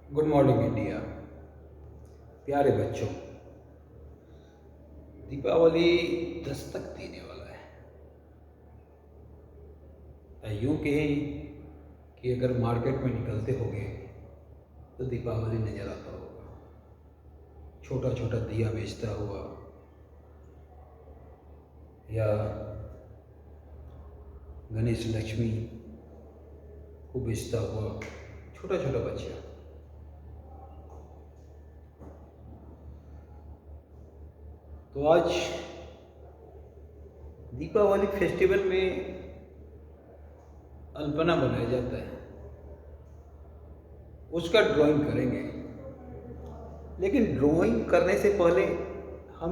Good morning India. प्यारे बच्चों, दीपावली दस्तक देने वाला है। यूँ कहें कि अगर मार्केट में निकलते होगे तो दीपावली नज़र आता होगा। छोटा छोटा दिया बेचता हुआ या गणेश लक्ष्मी को बेचता हुआ छोटा छोटा बच्चा। तो आज दीपावली फेस्टिवल में अल्पना बनाया जाता है, उसका ड्राइंग करेंगे। लेकिन ड्राइंग करने से पहले हम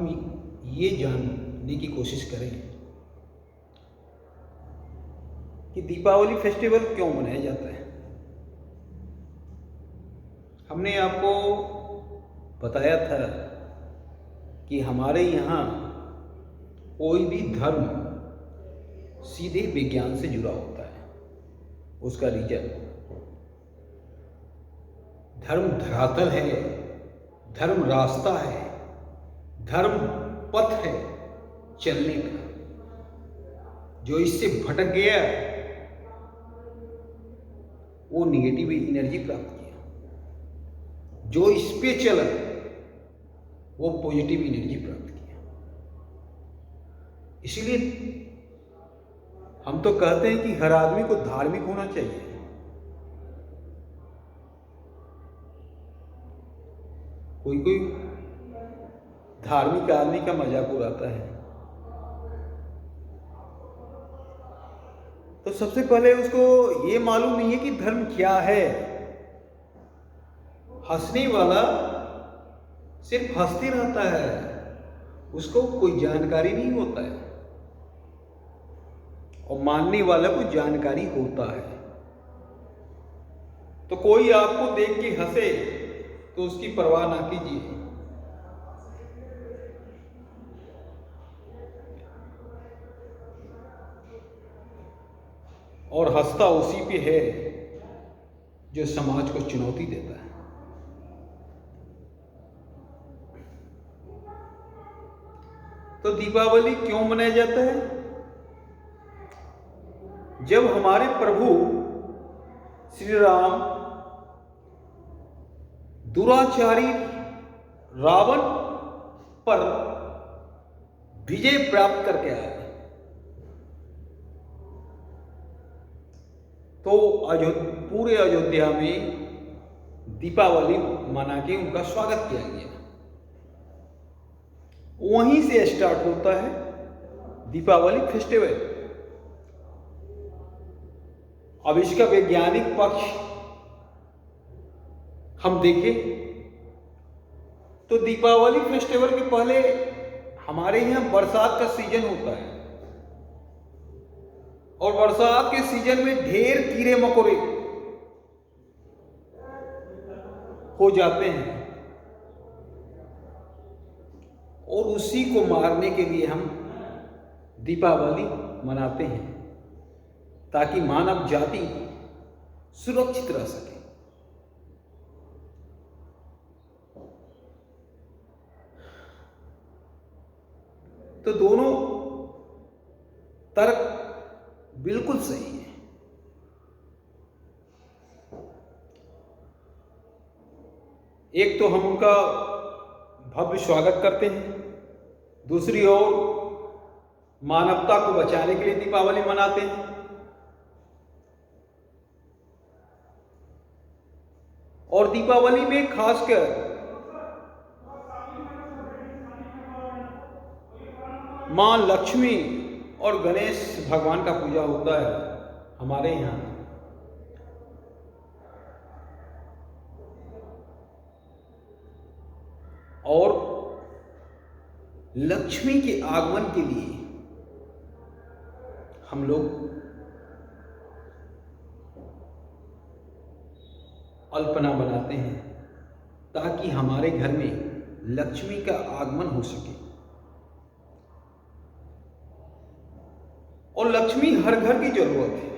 ये जानने की कोशिश करें कि दीपावली फेस्टिवल क्यों मनाया जाता है। हमने आपको बताया था कि हमारे यहाँ कोई भी धर्म सीधे विज्ञान से जुड़ा होता है। उसका रीजन धर्म धरातल है, धर्म रास्ता है, धर्म पथ है चलने का। जो इससे भटक गया वो निगेटिव एनर्जी प्राप्त किया, जो इस पे चला वो पॉजिटिव एनर्जी प्राप्त किया। इसलिए हम तो कहते हैं कि हर आदमी को धार्मिक होना चाहिए। कोई कोई धार्मिक आदमी का मजाक उड़ाता है, तो सबसे पहले उसको ये मालूम नहीं है कि धर्म क्या है। हंसने वाला सिर्फ हंसते रहता है, उसको कोई जानकारी नहीं होता है, और मानने वाला को जानकारी होता है। तो कोई आपको देख के हंसे तो उसकी परवाह ना कीजिए। और हंसता उसी पे है जो समाज को चुनौती देता है। तो दीपावली क्यों मनाया जाता है? जब हमारे प्रभु श्री राम दुराचारी रावण पर विजय प्राप्त करके आए, तो पूरे अयोध्या में दीपावली मना के उनका स्वागत किया गया। वहीं से स्टार्ट होता है दीपावली फेस्टिवल। अब इसका वैज्ञानिक पक्ष हम देखें तो दीपावली फेस्टिवल के पहले हमारे यहाँ बरसात का सीजन होता है, और बरसात के सीजन में ढेर कीड़े मकोड़े हो जाते हैं, और उसी को मारने के लिए हम दीपावली मनाते हैं ताकि मानव जाति सुरक्षित रह सके। तो दोनों तर्क बिल्कुल सही है। एक तो हम उनका भव्य स्वागत करते हैं, दूसरी ओर मानवता को बचाने के लिए दीपावली मनाते हैं। और दीपावली में खासकर मां लक्ष्मी और गणेश भगवान का पूजा होता है हमारे यहाँ। और लक्ष्मी के आगमन के लिए हम लोग अल्पना बनाते हैं ताकि हमारे घर में लक्ष्मी का आगमन हो सके। और लक्ष्मी हर घर की जरूरत है।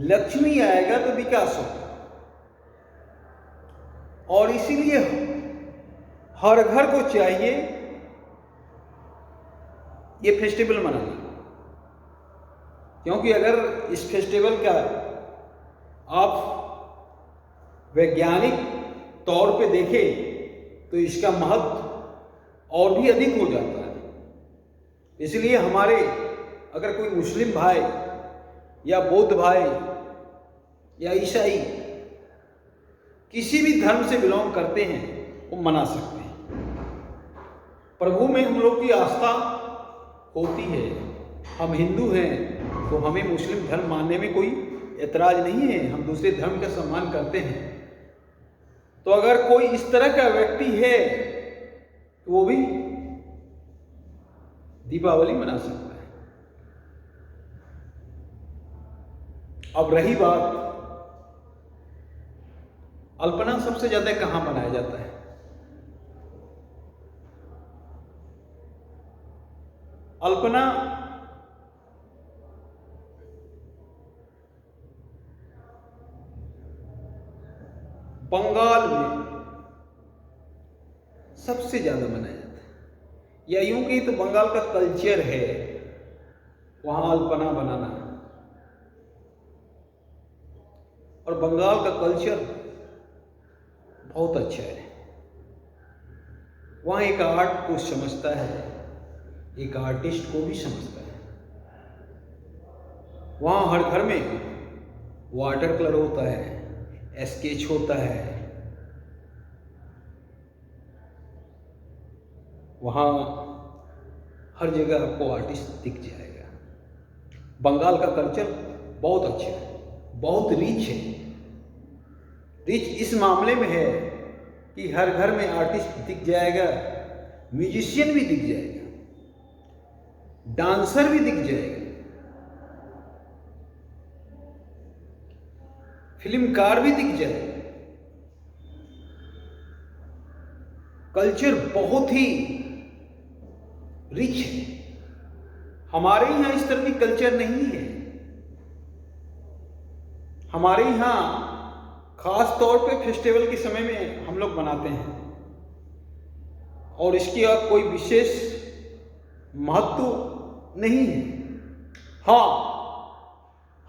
लक्ष्मी आएगा तो विकास होगा। और इसीलिए हर घर को चाहिए ये फेस्टिवल मनाना, क्योंकि अगर इस फेस्टिवल का आप वैज्ञानिक तौर पे देखें तो इसका महत्व और भी अधिक हो जाता है। इसलिए हमारे अगर कोई मुस्लिम भाई या बौद्ध भाई या ईसाई किसी भी धर्म से बिलोंग करते हैं वो मना सकते हैं। प्रभु में हम लोग की आस्था होती है, हम हिंदू हैं तो हमें मुस्लिम धर्म मानने में कोई एतराज नहीं है, हम दूसरे धर्म का सम्मान करते हैं। तो अगर कोई इस तरह का व्यक्ति है तो वो भी दीपावली मना सकता है। अब रही बात अल्पना सबसे ज्यादा कहां मनाया जाता है? अल्पना बंगाल में सबसे ज्यादा मनाया जाता है, या यूं कहीं तो बंगाल का कल्चर है वहां अल्पना बनाना। और बंगाल का कल्चर बहुत अच्छा है, वहां एक आर्ट को समझता है, एक आर्टिस्ट को भी समझता है। वहां हर घर में वाटर कलर होता है, स्केच होता है, वहां हर जगह आपको आर्टिस्ट दिख जाएगा। बंगाल का कल्चर बहुत अच्छा है, बहुत रिच है। रिच इस मामले में है कि हर घर में आर्टिस्ट दिख जाएगा, म्यूजिशियन भी दिख जाएगा, डांसर भी दिख जाएगा, फिल्मकार भी दिख जाएगा। कल्चर बहुत ही रिच है। हमारे यहाँ इस तरह की कल्चर नहीं है। हमारे यहाँ खास तौर पे फेस्टिवल के समय में हम लोग मनाते हैं और इसकी कोई विशेष महत्व नहीं है। हाँ,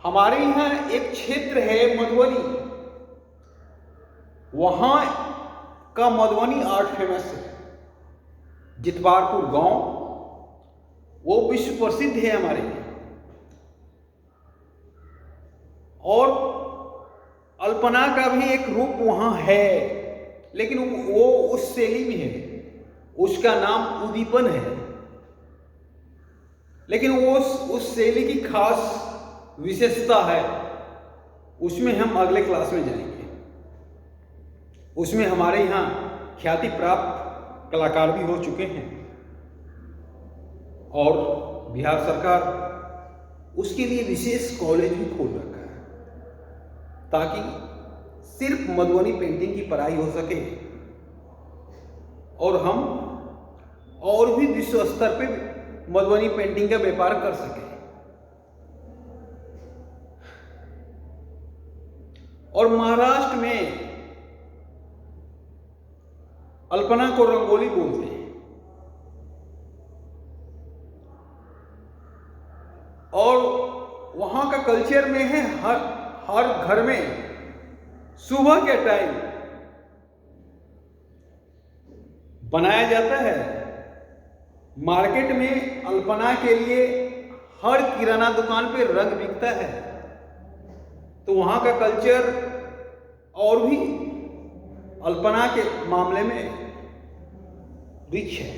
हमारे यहाँ एक क्षेत्र है मधुबनी, वहां का मधुबनी आर्ट फेमस है। जितवारपुर गांव वो विश्व प्रसिद्ध है हमारे यहाँ। और अल्पना का भी एक रूप वहां है, लेकिन वो उस शैली में है, उसका नाम उद्दीपन है। लेकिन वो उस शैली की खास विशेषता है, उसमें हम अगले क्लास में जाएंगे। उसमें हमारे यहाँ ख्याति प्राप्त कलाकार भी हो चुके हैं और बिहार सरकार उसके लिए विशेष कॉलेज भी खोल रखा है ताकि सिर्फ मधुबनी पेंटिंग की पढ़ाई हो सके और हम और भी विश्व स्तर पे मधुबनी पेंटिंग का व्यापार कर सके। और महाराष्ट्र में अल्पना को रंगोली बोलते हैं और वहां का कल्चर में है हर घर में सुबह के टाइम बनाया जाता है। मार्केट में अल्पना के लिए हर किराना दुकान पे रंग बिकता है। तो वहां का कल्चर और भी अल्पना के मामले में रिच है।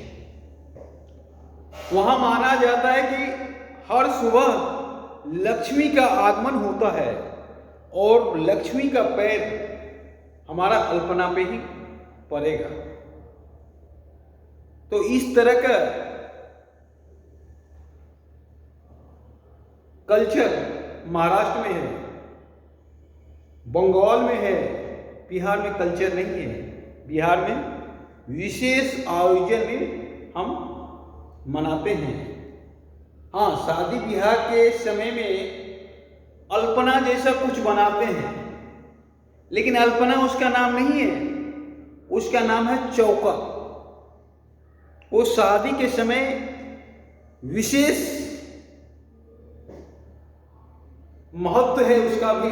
वहां माना जाता है कि हर सुबह लक्ष्मी का आगमन होता है और लक्ष्मी का पैर हमारा अल्पना पे ही पड़ेगा। तो इस तरह का कल्चर महाराष्ट्र में है, बंगाल में है, बिहार में कल्चर नहीं है। बिहार में विशेष आयोजन में हम मनाते हैं। हाँ, शादी ब्याह के समय में अल्पना जैसा कुछ बनाते हैं, लेकिन अल्पना उसका नाम नहीं है। उसका नाम है चौका। वो शादी के समय विशेष महत्व है उसका भी,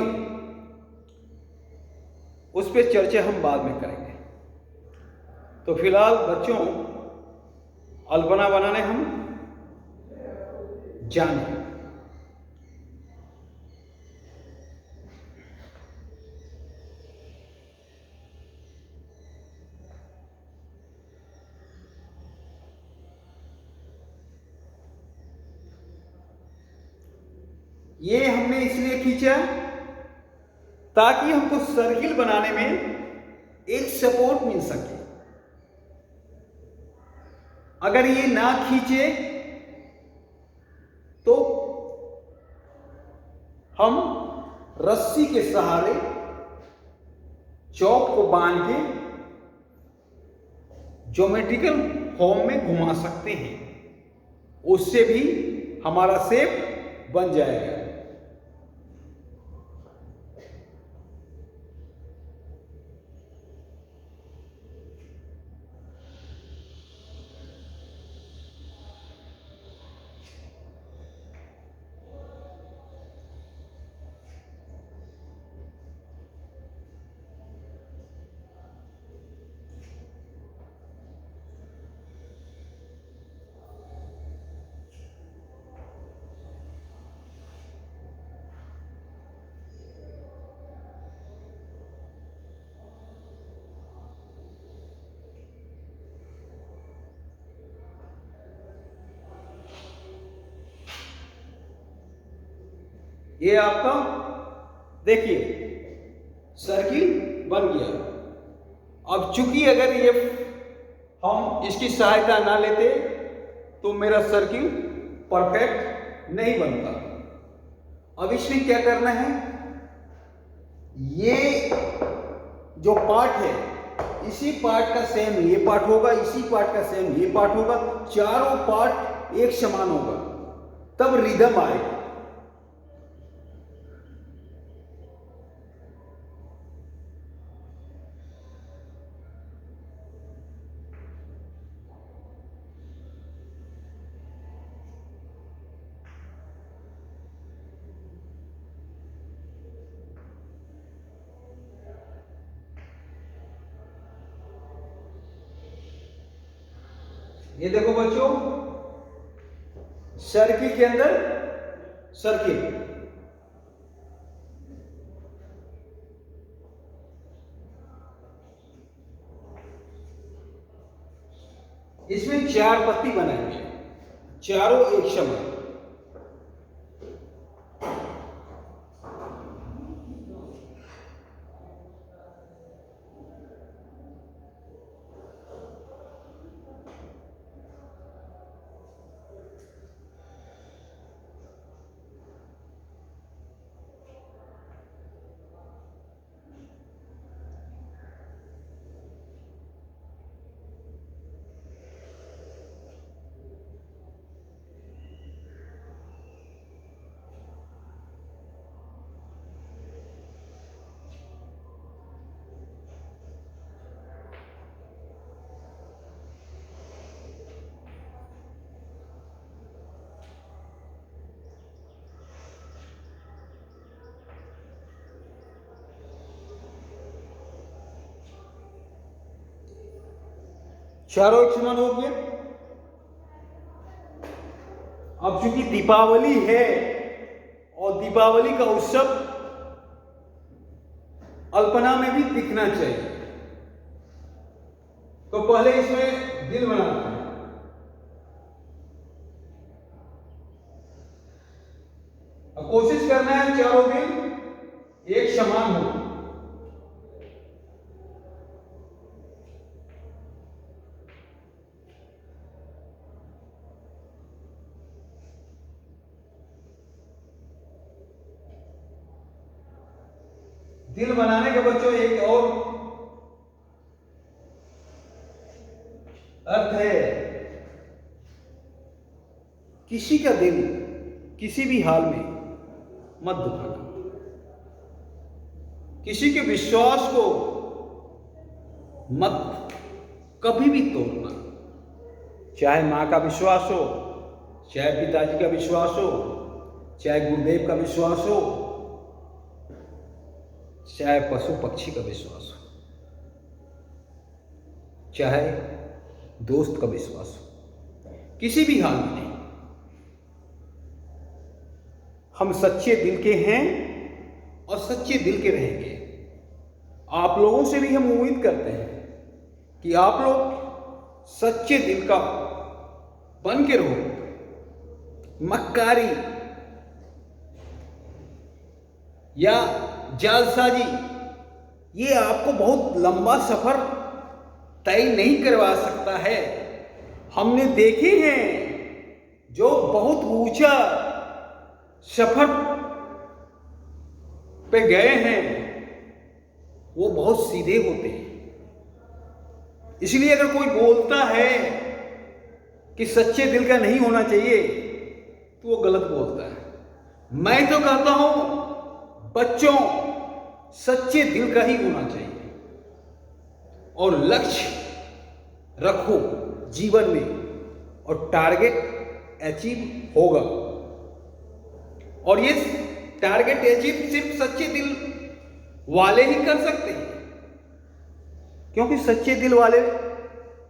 उस पर चर्चा हम बाद में करेंगे। तो फिलहाल बच्चों, अल्पना बनाने हम जाने। ये हमने इसलिए खींचा ताकि हमको सर्किल बनाने में एक सपोर्ट मिल सके। अगर ये ना खींचे तो हम रस्सी के सहारे चौक को बांध के ज्योमेट्रिकल फॉर्म में घुमा सकते हैं, उससे भी हमारा शेप बन जाएगा। ये आपका देखिए सर्किल बन गया। अब चूंकि अगर ये हम इसकी सहायता ना लेते तो मेरा सर्किल परफेक्ट नहीं बनता। अब इसमें क्या करना है, ये जो पार्ट है इसी पार्ट का सेम ये पार्ट होगा, इसी पार्ट का सेम ये पार्ट होगा, चारों पार्ट एक समान होगा, तब रिदम आएगा। ये देखो बच्चों, सर्किल के अंदर सर्किल, इसमें 4 पत्ती बनाएंगे, चारों एक समान। चारों एक समान हो गया। अब चूंकि दीपावली है और दीपावली का उत्सव अल्पना में भी दिखना चाहिए, तो पहले इसमें दिल बनाते हैं। अब कोशिश करना है चारों दिल एक समान हो। दिल बनाने के बच्चों एक और अर्थ है, किसी का दिल किसी भी हाल में मत दुखाना, किसी के विश्वास को मत कभी भी तोड़ना। चाहे माँ का विश्वास हो, चाहे पिताजी का विश्वास हो, चाहे गुरुदेव का विश्वास हो, चाहे पशु पक्षी का विश्वास हो, चाहे दोस्त का विश्वास हो, किसी भी हाल में नहीं। हम सच्चे दिल के हैं और सच्चे दिल के रहेंगे। आप लोगों से भी हम उम्मीद करते हैं कि आप लोग सच्चे दिल का बन के रहो। मक्कारी या जालसाजी ये आपको बहुत लंबा सफर तय नहीं करवा सकता है। हमने देखे हैं जो बहुत ऊंचा सफर पे गए हैं, वो बहुत सीधे होते हैं। इसलिए अगर कोई बोलता है कि सच्चे दिल का नहीं होना चाहिए तो वो गलत बोलता है। मैं तो कहता हूं बच्चों, सच्चे दिल का ही होना चाहिए और लक्ष्य रखो जीवन में और टारगेट अचीव होगा। और ये टारगेट अचीव सिर्फ सच्चे दिल वाले ही कर सकते हैं, क्योंकि सच्चे दिल वाले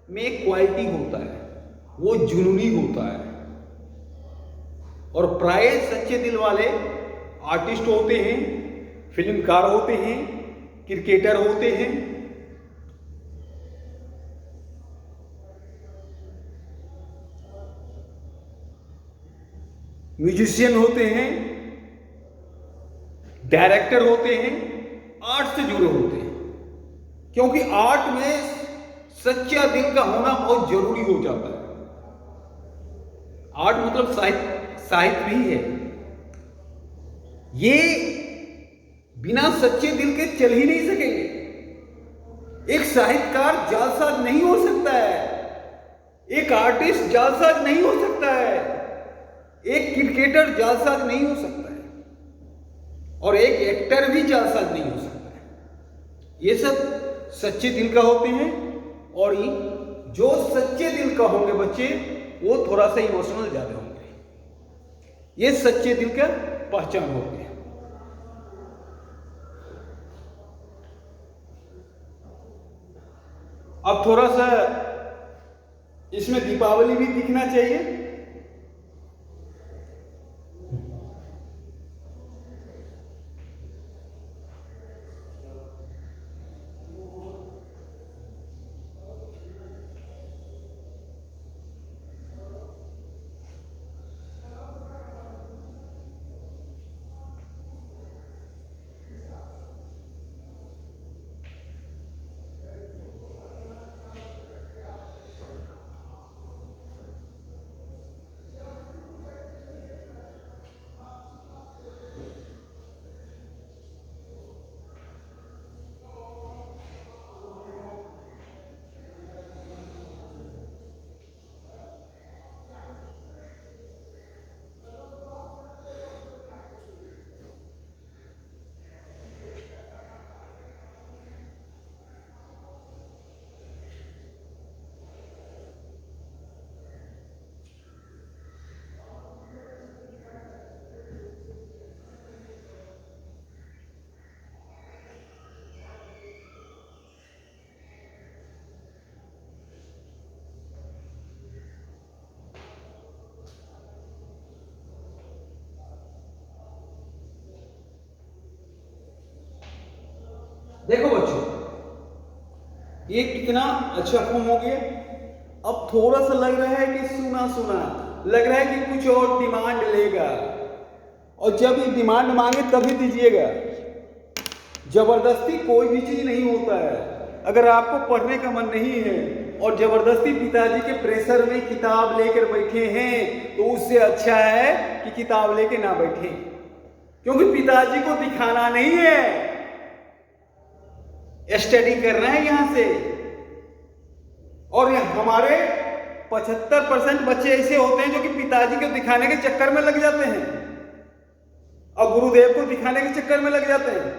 में एक क्वालिटी होता है, वो जुनूनी होता है। और प्राय सच्चे दिल वाले आर्टिस्ट होते हैं, फिल्मकार होते हैं, क्रिकेटर होते हैं, म्यूजिशियन होते हैं, डायरेक्टर होते हैं, आर्ट से जुड़े होते हैं। क्योंकि आर्ट में सच्चा दिल का होना बहुत जरूरी हो जाता है। आर्ट मतलब साहित्य भी है। ये बिना सच्चे दिल के चल ही नहीं सकेंगे। एक साहित्यकार जालसाज नहीं हो सकता है, एक आर्टिस्ट जालसाज नहीं हो सकता है, एक क्रिकेटर जालसाज नहीं हो सकता है, और एक एक्टर भी जालसाज नहीं हो सकता है। ये सब सच्चे दिल का होते हैं। और जो सच्चे दिल का होंगे बच्चे, वो थोड़ा सा इमोशनल ज्यादा होंगे। ये सच्चे दिल का पहचान होती है। अब थोड़ा सा इसमें दीपावली भी दिखना चाहिए। देखो बच्चों, ये कितना अच्छा फॉर्म हो गया। अब थोड़ा सा लग रहा है कि सुना सुना लग रहा है कि कुछ और डिमांड लेगा, और जब ये डिमांड मांगे तभी दीजिएगा। जबरदस्ती कोई भी चीज नहीं होता है। अगर आपको पढ़ने का मन नहीं है और जबरदस्ती पिताजी के प्रेशर में किताब लेकर बैठे हैं, तो उससे अच्छा है कि किताब लेके ना बैठे, क्योंकि पिताजी को दिखाना नहीं है, स्टडी करना है यहां से। और हमारे 75% बच्चे ऐसे होते हैं जो कि पिताजी को दिखाने के चक्कर में लग जाते हैं और गुरुदेव को दिखाने के चक्कर में लग जाते हैं।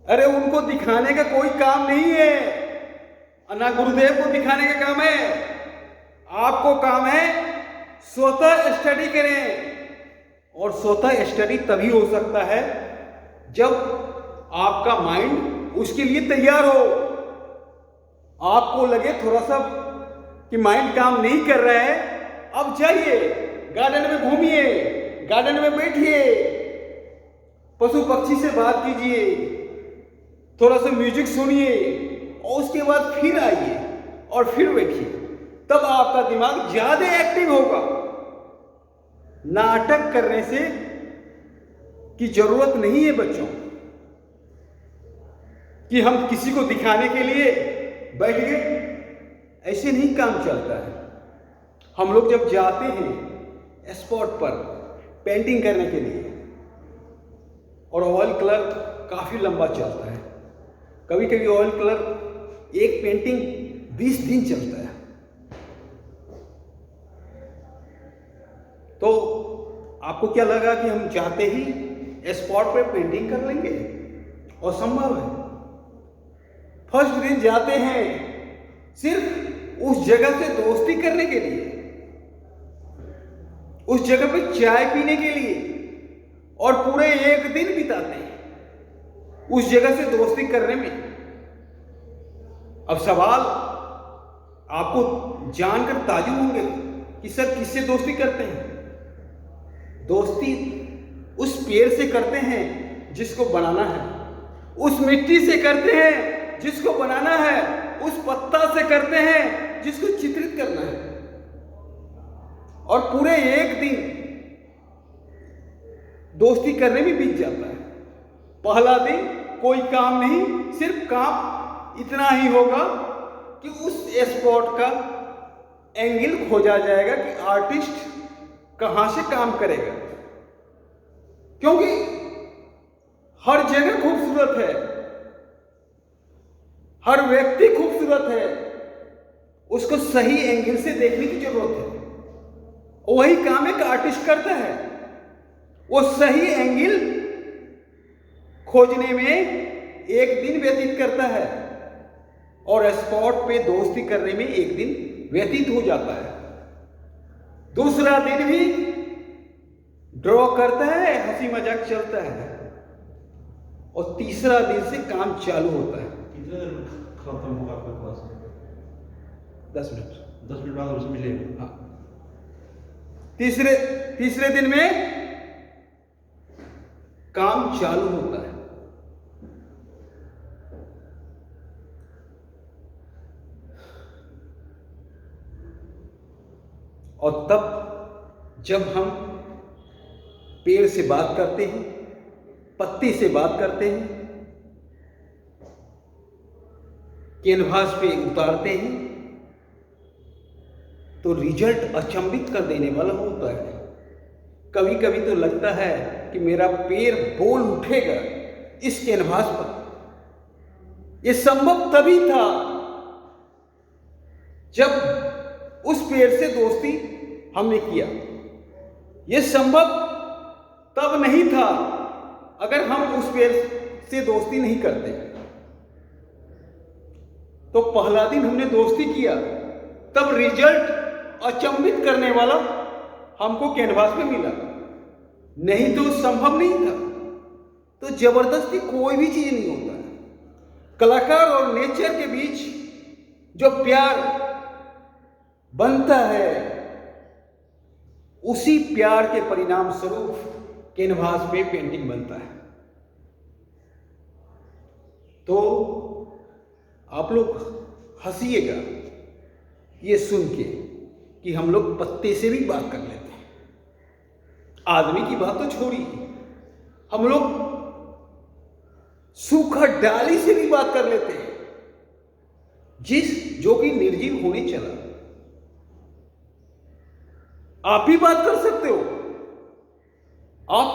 अरे उनको दिखाने का कोई काम नहीं है, ना गुरुदेव को दिखाने का काम है। आपको काम है स्वतः स्टडी करें, और स्वतः स्टडी तभी हो सकता है जब आपका माइंड उसके लिए तैयार हो। आपको लगे थोड़ा सा कि माइंड काम नहीं कर रहा है, अब जाइए गार्डन में घूमिए, गार्डन में बैठिए, पशु पक्षी से बात कीजिए, थोड़ा सा म्यूजिक सुनिए, और उसके बाद फिर आइए और फिर बैठिए। तब आपका दिमाग ज्यादा एक्टिव होगा। नाटक करने से की जरूरत नहीं है बच्चों, कि हम किसी को दिखाने के लिए बैठ गए, ऐसे नहीं काम चलता है। हम लोग जब जाते हैं स्पॉट पर पेंटिंग करने के लिए, और ऑयल कलर काफी लंबा चलता है, कभी कभी ऑयल कलर एक पेंटिंग 20 दिन चलता है, तो आपको क्या लगा कि हम जाते ही स्पॉट पर पेंटिंग कर लेंगे? और संभव है। फर्स्ट दिन जाते हैं सिर्फ उस जगह से दोस्ती करने के लिए, उस जगह पे चाय पीने के लिए, और पूरे एक दिन बिताते हैं उस जगह से दोस्ती करने में। अब सवाल आपको जानकर ताजुब होंगे कि सर किससे दोस्ती करते हैं? दोस्ती उस पेड़ से करते हैं जिसको बनाना है, उस मिट्टी से करते हैं जिसको बनाना है, उस पत्ता से करते हैं जिसको चित्रित करना है। और पूरे एक दिन दोस्ती करने में बीत जाता है। पहला दिन कोई काम नहीं, सिर्फ काम इतना ही होगा कि उस स्पॉट का एंगल खोजा जाएगा कि आर्टिस्ट कहां से काम करेगा, क्योंकि हर जगह खूबसूरत है, हर व्यक्ति खूबसूरत है, उसको सही एंगल से देखने की जरूरत है। वही काम एक आर्टिस्ट करता है, वो सही एंगल खोजने में एक दिन व्यतीत करता है, और स्पॉट पे दोस्ती करने में एक दिन व्यतीत हो जाता है। दूसरा दिन भी ड्रॉ करता है, हंसी मजाक चलता है, और तीसरा दिन से काम चालू होता है। कितने देर खत्म होगा आपका क्लास? 10 मिनट। 10 मिनट बाद उसमें मिलेगा। हाँ, तीसरे दिन में काम चालू होता है। और तब जब हम पेड़ से बात करते हैं, पत्ती से बात करते हैं, कैनवास पे उतारते हैं, तो रिजल्ट अचंभित कर देने वाला होता है। कभी कभी तो लगता है कि मेरा पैर बोल उठेगा इस कैनवास पर। यह संभव तभी था जब उस पेड़ से दोस्ती हमने किया। यह संभव तब नहीं था अगर हम उस पेड़ से दोस्ती नहीं करते। तो पहला दिन हमने दोस्ती किया, तब रिजल्ट अचंभित करने वाला हमको कैनवास पे मिला, नहीं तो संभव नहीं था। तो जबरदस्ती कोई भी चीज नहीं होता है। कलाकार और नेचर के बीच जो प्यार बनता है, उसी प्यार के परिणाम स्वरूप कैनवास पे पेंटिंग बनता है। तो आप लोग हंसिएगा ये सुन के कि हम लोग पत्ते से भी बात कर लेते हैं। आदमी की बात तो छोड़िए, हम लोग सूखा डाली से भी बात कर लेते हैं, जो कि निर्जीव होने चला। आप भी बात कर सकते हो। आप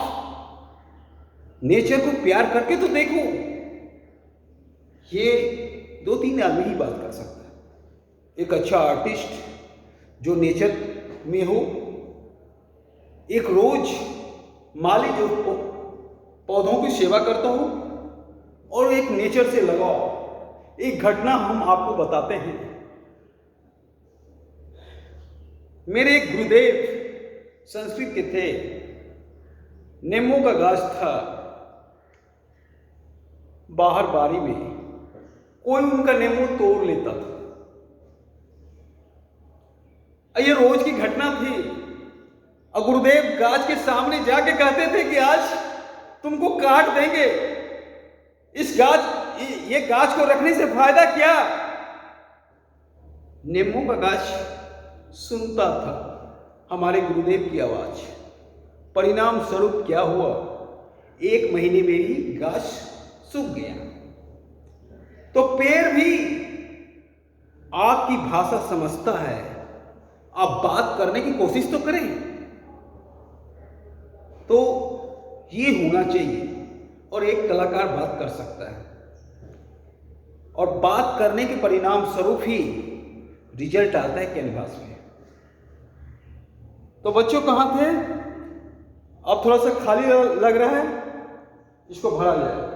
नेचर को प्यार करके तो देखो। ये 2-3 आदमी ही बात कर सकता है। एक अच्छा आर्टिस्ट जो नेचर में हो, एक रोज माली जो पौधों की सेवा करता हो, और एक नेचर से लगाओ एक घटना हम आपको बताते हैं। मेरे एक गुरुदेव संस्कृत के थे। नींबू का गाछ था बाहर बारी में, कोई उनका नींबू तोड़ लेता था। ये रोज की घटना थी। और गुरुदेव गाछ के सामने जाके कहते थे कि आज तुमको काट देंगे, ये गाछ को रखने से फायदा क्या। नींबू का गाछ सुनता था हमारे गुरुदेव की आवाज। परिणाम स्वरूप क्या हुआ, 1 महीने में ही गाछ सूख गया। तो पेड़ भी आपकी भाषा समझता है, आप बात करने की कोशिश तो करें। तो ये होना चाहिए, और एक कलाकार बात कर सकता है, और बात करने के परिणाम स्वरूप ही रिजल्ट आता है कैनवास में। तो बच्चों कहाँ थे? अब थोड़ा सा खाली लग रहा है, इसको भरा जाए।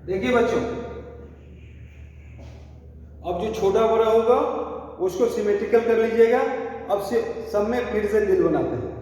देखिए बच्चों, अब जो छोटा बड़ा होगा उसको सिमेट्रिकल कर लीजिएगा। अब से सब में फिर से दिल बनाते हैं।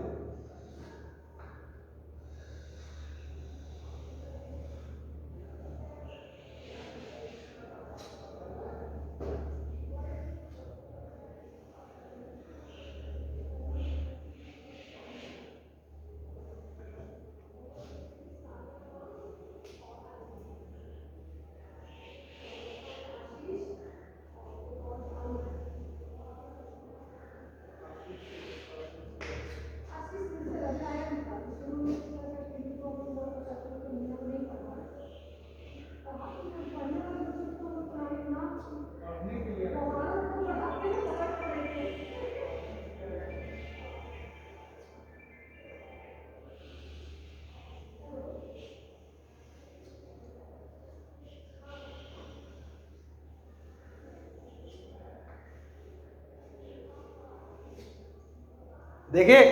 देखिए,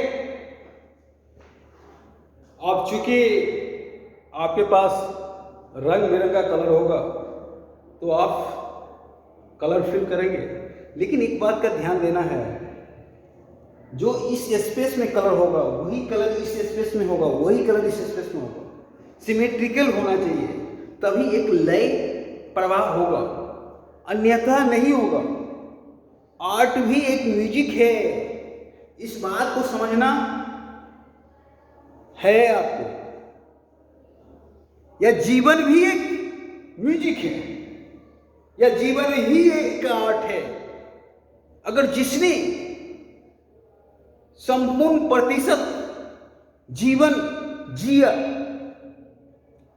अब चूंकि आपके पास रंग बिरंगा कलर होगा तो आप कलर फिल करेंगे, लेकिन एक बात का ध्यान देना है, जो इस स्पेस में कलर होगा वही कलर इस स्पेस में होगा, वही कलर इस स्पेस में होगा। सिमेट्रिकल होना चाहिए, तभी एक लय प्रवाह होगा, अन्यथा नहीं होगा। आर्ट भी एक म्यूजिक है, इस बात को समझना है आपको। या जीवन भी एक म्यूजिक है, या जीवन ही एक आर्ट है। अगर जिसने संपूर्ण प्रतिशत जीवन जिया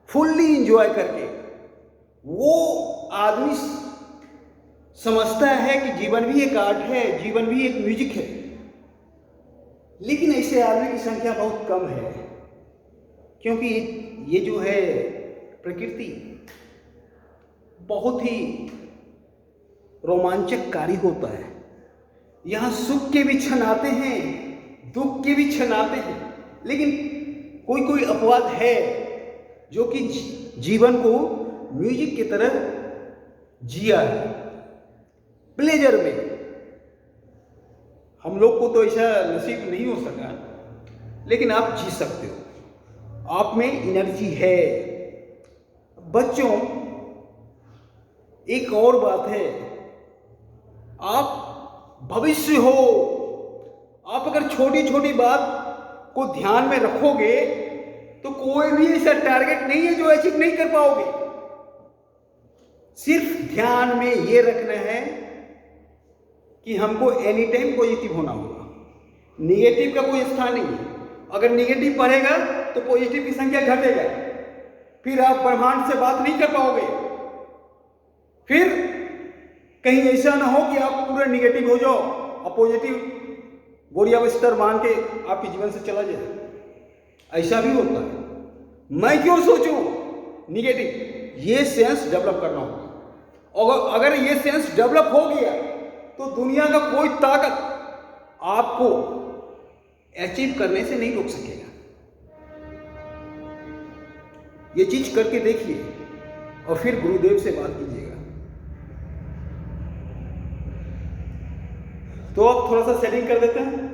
फुल्ली एंजॉय करके, वो आदमी समझता है कि जीवन भी एक आर्ट है, जीवन भी एक म्यूजिक है। लेकिन ऐसे आदमी की संख्या बहुत कम है, क्योंकि ये जो है प्रकृति, बहुत ही रोमांचकारी होता है। यहाँ सुख के भी क्षण आते हैं, दुख के भी क्षण आते हैं, लेकिन कोई कोई अपवाद है जो कि जीवन को म्यूजिक की तरह जिया है, प्लेजर में। हम लोग को तो ऐसा नसीब नहीं हो सका, लेकिन आप जी सकते हो, आप में एनर्जी है। बच्चों, एक और बात है, आप भविष्य हो। आप अगर छोटी छोटी बात को ध्यान में रखोगे तो कोई भी ऐसा टारगेट नहीं है जो अचीव नहीं कर पाओगे। सिर्फ ध्यान में ये रखना है कि हमको एनी टाइम पॉजिटिव होना होगा, निगेटिव का कोई स्थान नहीं है। अगर निगेटिव बढ़ेगा तो पॉजिटिव की संख्या घटेगा, फिर आप ब्रह्मांड से बात नहीं कर पाओगे। फिर कहीं ऐसा ना हो कि आप पूरे निगेटिव हो जाओ और पॉजिटिव बोरिया बिस्तर मान के आपके जीवन से चला जाए। ऐसा भी होता है। मैं क्यों सोचूं निगेटिव? ये सेंस डेवलप करना होगा, और अगर ये सेंस डेवलप हो गया तो दुनिया का कोई ताकत आपको अचीव करने से नहीं रोक सकेगा। ये चीज करके देखिए और फिर गुरुदेव से बात कीजिएगा। तो अब थोड़ा सा सेटिंग कर देते हैं।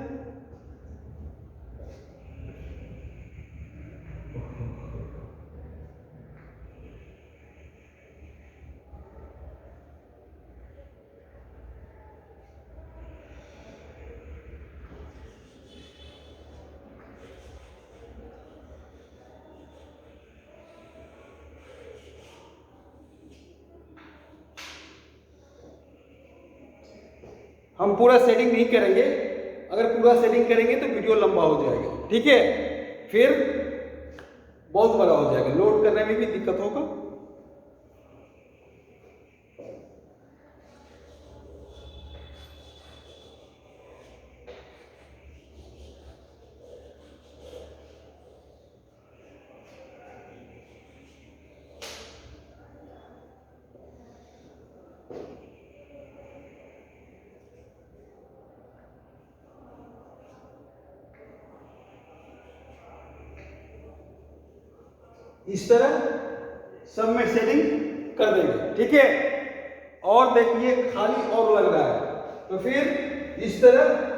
हम पूरा सेटिंग नहीं करेंगे, अगर पूरा सेटिंग करेंगे तो वीडियो लंबा हो जाएगा, ठीक है? फिर बहुत बड़ा हो जाएगा, लोड करने में भी दिक्कत होगा। इस तरह सब में सेटिंग कर देंगे, ठीक है? और देखिए खाली और लग रहा है तो फिर इस तरह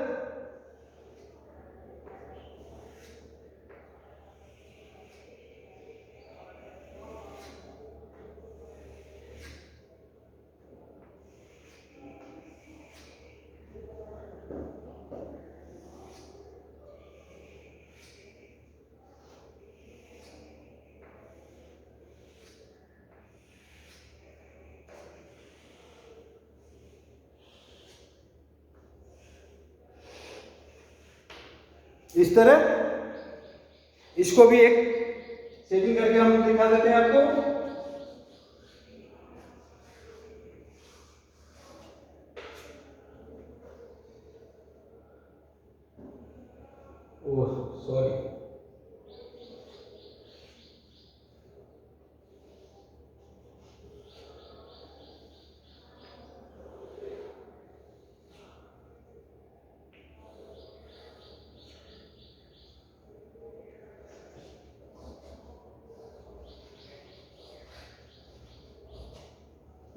इस तरह इसको भी एक सेटिंग करके हम दिखा देते हैं आपको। ओह सॉरी,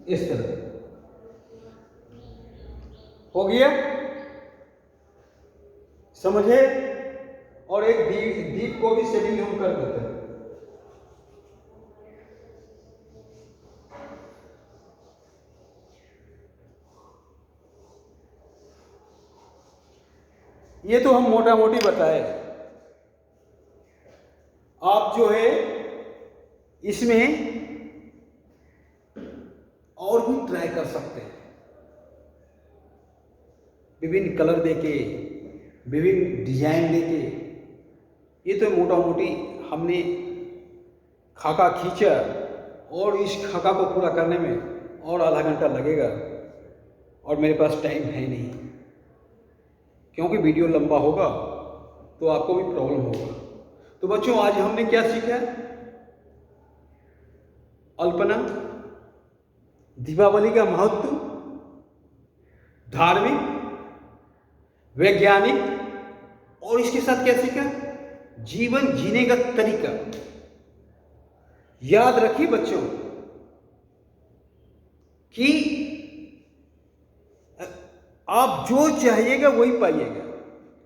इस तरह हो गया, समझे? और एक दीप को भी सेटिंग हम कर देते हैं। ये तो हम मोटा मोटी बताए, आप जो है इसमें और भी ट्राई कर सकते हैं, विभिन्न कलर देके, विभिन्न डिजाइन देके। ये तो मोटा मोटी हमने खाका खींचा, और इस खाका को पूरा करने में और आधा घंटा लगेगा, और मेरे पास टाइम है नहीं, क्योंकि वीडियो लंबा होगा तो आपको भी प्रॉब्लम होगा। तो बच्चों, आज हमने क्या सीखा? अल्पना, दीपावली का महत्व धार्मिक, वैज्ञानिक और इसके साथ क्या सीखा? जीवन जीने का तरीका। याद रखिए बच्चों कि आप जो चाहिएगा वही पाइएगा।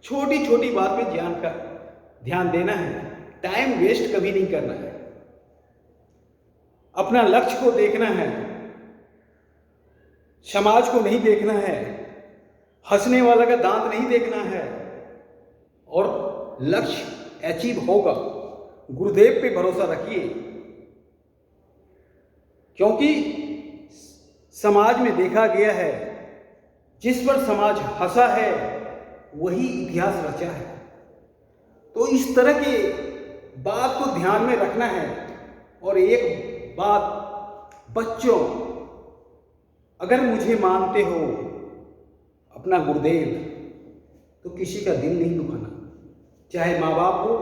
छोटी छोटी बात पे ध्यान देना है, टाइम वेस्ट कभी नहीं करना है, अपना लक्ष्य को देखना है, समाज को नहीं देखना है, हंसने वाला का दांत नहीं देखना है और लक्ष्य अचीव होगा। गुरुदेव पे भरोसा रखिए, क्योंकि समाज में देखा गया है जिस पर समाज हंसा है वही इतिहास रचा है। तो इस तरह की बात को ध्यान में रखना है। और एक बात बच्चों, अगर मुझे मानते हो अपना गुरुदेव, तो किसी का दिल नहीं दुखाना, चाहे माँ बाप हो,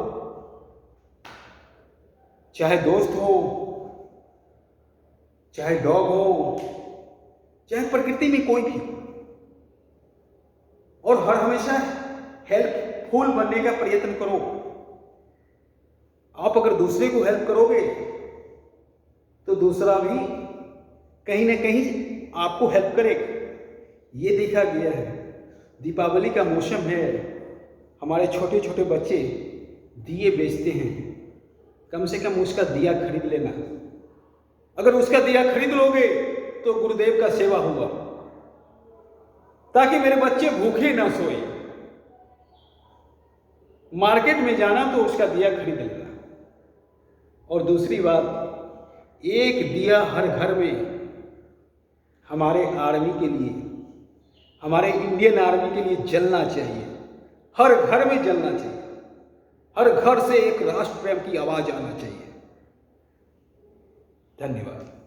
चाहे दोस्त हो, चाहे डॉग हो, चाहे प्रकृति में कोई भी, और हर हमेशा हेल्पफुल बनने का प्रयत्न करो। आप अगर दूसरे को हेल्प करोगे तो दूसरा भी कहीं ना कहीं आपको हेल्प करेगा। ये देखा गया है। दीपावली का मौसम है, हमारे छोटे छोटे बच्चे दिए बेचते हैं, कम से कम उसका दिया खरीद लेना। अगर उसका दिया खरीद लोगे तो गुरुदेव का सेवा होगा, ताकि मेरे बच्चे भूखे ना सोए। मार्केट में जाना तो उसका दिया खरीद लेना। और दूसरी बात, एक दिया हर घर में हमारे आर्मी के लिए, हमारे इंडियन आर्मी के लिए जलना चाहिए, हर घर में जलना चाहिए, हर घर से एक राष्ट्र प्रेम की आवाज आना चाहिए। धन्यवाद।